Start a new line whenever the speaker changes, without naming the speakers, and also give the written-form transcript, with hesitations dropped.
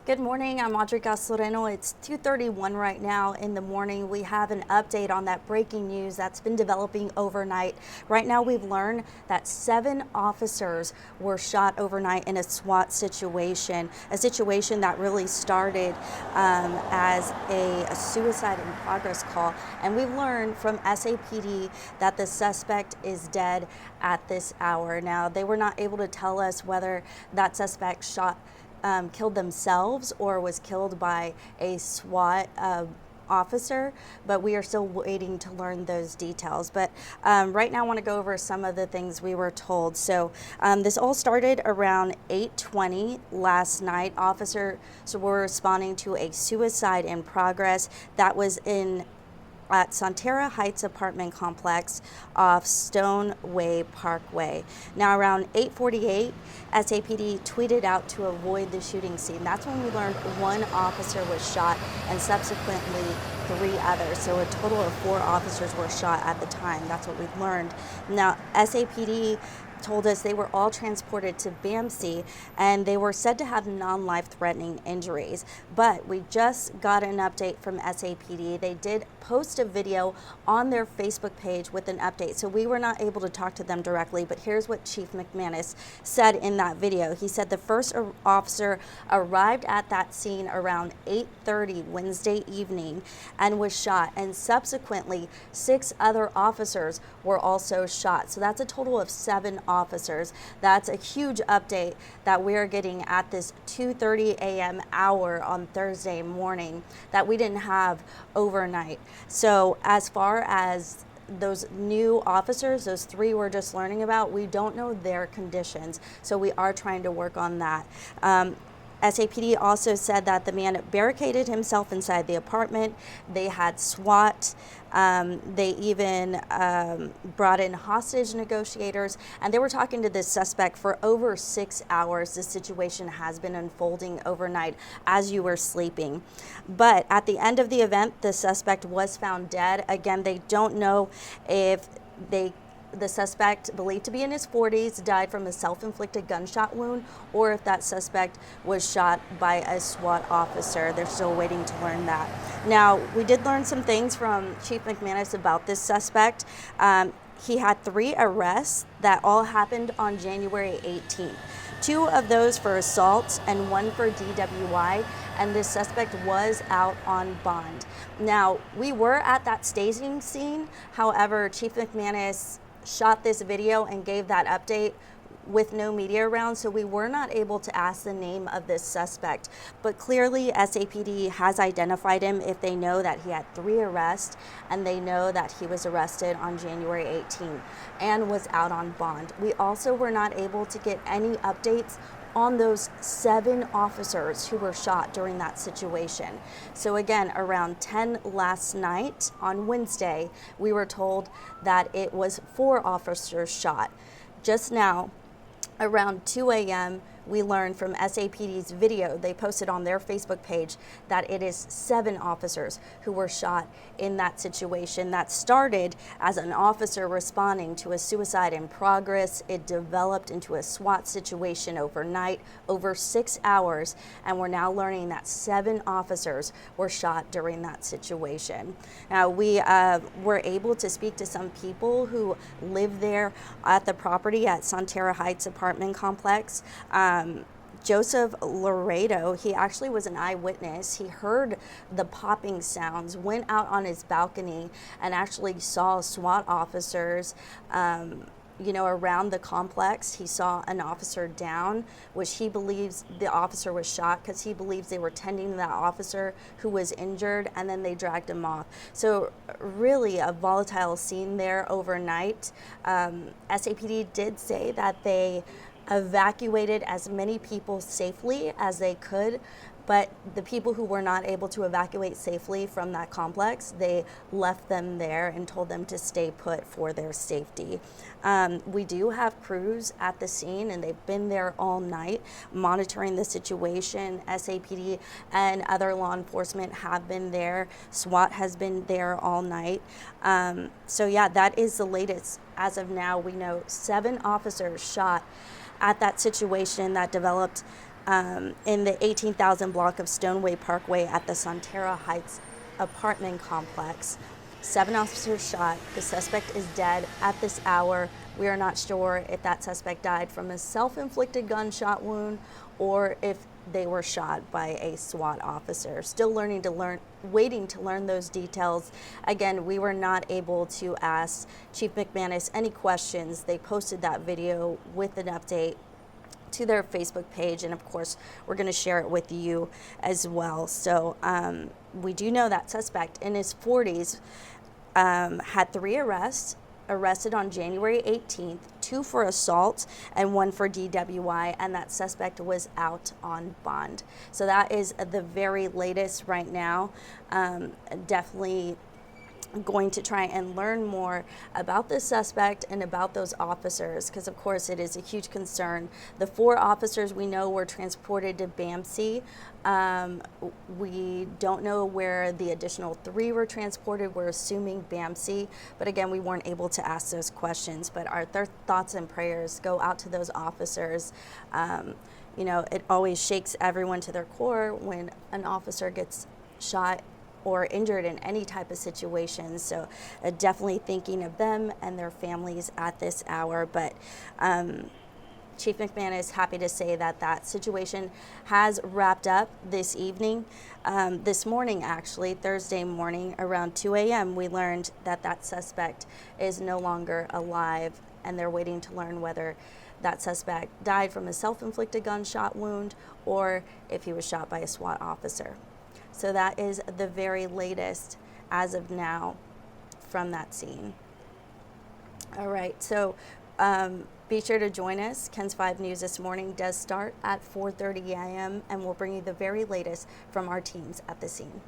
Good morning, I'm Audrey Gasoleno. It's 2:31 right now in the morning. We have an update on that breaking news that's been developing overnight. Right now we've learned that 7 officers were shot overnight in a SWAT situation, a situation that really started as a suicide in progress call. And we've learned from SAPD that the suspect is dead at this hour. Now, they were not able to tell us whether that suspect killed themselves or was killed by a SWAT officer, but we are still waiting to learn those details. But right now I want to go over some of the things we were told. So this all started around 8:20 last night. Officers were responding to a suicide in progress that was at Santera Heights apartment complex off Stoneway Parkway. Now around 8:48, SAPD tweeted out to avoid the shooting scene. That's when we learned 1 officer was shot and subsequently 3 others. So a total of 4 officers were shot at the time. That's what we've learned. Now SAPD told us they were all transported to BAMC and they were said to have non-life-threatening injuries. But we just got an update from SAPD. They did post a video on their Facebook page with an update, so we were not able to talk to them directly, but here's what Chief McManus said in that video. He said the first officer arrived at that scene around 8:30 Wednesday evening and was shot, and subsequently 6 other officers were also shot. So that's a total of 7 officers. That's a huge update that we're getting at this 2:30 a.m. hour on Thursday morning that we didn't have overnight. So as far as those new officers, those 3 we're just learning about, we don't know their conditions. So we are trying to work on that. SAPD also said that the man barricaded himself inside the apartment. They had SWAT. They even brought in hostage negotiators, and they were talking to this suspect for over 6 hours. This situation has been unfolding overnight as you were sleeping. But at the end of the event, the suspect was found dead. Again, they don't know if the suspect, believed to be in his 40s, died from a self-inflicted gunshot wound, or if that suspect was shot by a SWAT officer. They're still waiting to learn that. Now, we did learn some things from Chief McManus about this suspect. He had 3 arrests that all happened on January 18th. 2 of those for assault and 1 for DWI, and this suspect was out on bond. Now, we were at that staging scene. However, Chief McManus shot this video and gave that update with no media around, so we were not able to ask the name of this suspect. But clearly SAPD has identified him if they know that he had 3 arrests and they know that he was arrested on January 18th and was out on bond. We also were not able to get any updates on those 7 officers who were shot during that situation. So again, around 10 last night on Wednesday, we were told that it was 4 officers shot. Just now, around 2 a.m., we learned from SAPD's video they posted on their Facebook page that it is 7 officers who were shot in that situation. That started as an officer responding to a suicide in progress. It developed into a SWAT situation overnight, over 6 hours, and we're now learning that 7 officers were shot during that situation. Now, we were able to speak to some people who live there at the property at Santera Heights apartment complex. Joseph Laredo, he actually was an eyewitness. He heard the popping sounds, went out on his balcony and actually saw SWAT officers around the complex. He saw an officer down, which he believes the officer was shot because he believes they were tending to that officer who was injured, and then they dragged him off. So really a volatile scene there overnight. SAPD did say that they evacuated as many people safely as they could, but the people who were not able to evacuate safely from that complex, they left them there and told them to stay put for their safety. We do have crews at the scene, and they've been there all night monitoring the situation. SAPD and other law enforcement have been there. SWAT has been there all night. So yeah, that is the latest. As of now, we know 7 officers shot at that situation that developed in the 18,000 block of Stoneway Parkway at the Sonterra Heights apartment complex. 7 officers shot. The suspect is dead at this hour. We are not sure if that suspect died from a self-inflicted gunshot wound or if they were shot by a SWAT officer. Still waiting to learn those details. Again, we were not able to ask Chief McManus any questions. They posted that video with an update to their Facebook page, and of course we're going to share it with you as well. So we do know that suspect in his 40s had 3 arrests, arrested on January 18th, 2 for assault and 1 for DWI, and that suspect was out on bond. So that is the very latest right now. Definitely going to try and learn more about this suspect and about those officers, because of course it is a huge concern. The 4 officers we know were transported to BAMC. We don't know where the additional 3 were transported. We're assuming BAMC, but again, we weren't able to ask those questions. But our thoughts and prayers go out to those officers. You know, it always shakes everyone to their core when an officer gets shot or injured in any type of situation. So definitely thinking of them and their families at this hour. But Chief McManus is happy to say that that situation has wrapped up this evening. This morning, actually, Thursday morning, around 2 a.m., we learned that that suspect is no longer alive, and they're waiting to learn whether that suspect died from a self-inflicted gunshot wound or if he was shot by a SWAT officer. So that is the very latest as of now from that scene. All right, so be sure to join us. KENS 5 News this morning does start at 4:30 a.m. and we'll bring you the very latest from our teams at the scene.